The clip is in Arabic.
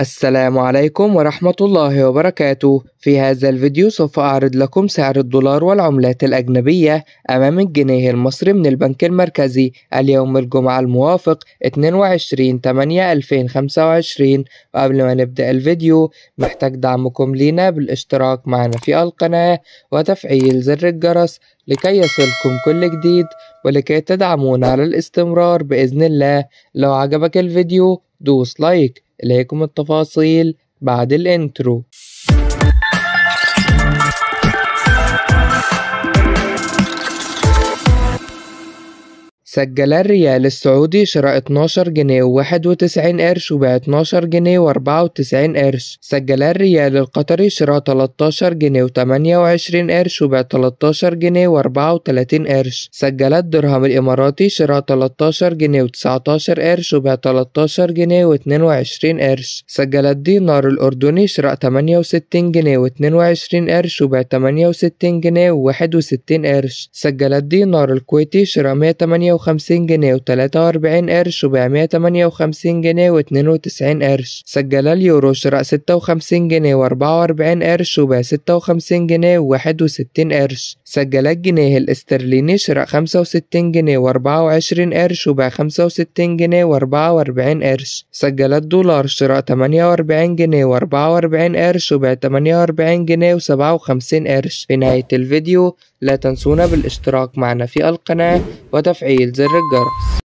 السلام عليكم ورحمة الله وبركاته. في هذا الفيديو سوف أعرض لكم سعر الدولار والعملات الأجنبية أمام الجنيه المصري من البنك المركزي اليوم الجمعة الموافق 22/8/2025. وقبل ما نبدأ الفيديو محتاج دعمكم لينا بالاشتراك معنا في القناة وتفعيل زر الجرس لكي يصلكم كل جديد ولكي تدعمونا على الاستمرار بإذن الله. لو عجبك الفيديو دوس لايك. إليكم التفاصيل بعد الانترو. سجل الريال السعودي شراء 12 جنيه و91 قرش وبيع 12 جنيه و94 قرش. سجل الريال القطري شراء 13 جنيه و28 قرش وبيع 13 جنيه و34 قرش. سجل الدرهم الإماراتي شراء 13 جنيه و19 قرش وبيع 13 جنيه و22 قرش. سجل الدينار الأردني شراء 68 جنيه و22 قرش وبيع 68 جنيه و61 قرش. سجل الدينار الكويتي شراء 158 جنيه و43 قرش وبيع 158 جنيه و92 قرش. سجل اليورو شراء 56 جنيه و44 قرش وبيع 56 جنيه و61 قرش. سجل الجنيه الاسترليني شراء 65 جنيه و24 قرش وبيع 65 جنيه و44 قرش. سجل الدولار شراء 48 جنيه و44 قرش وبيع 48 جنيه و57 قرش. في نهاية الفيديو لا تنسونا بالاشتراك معنا في القناة وتفعيل زر الجرس.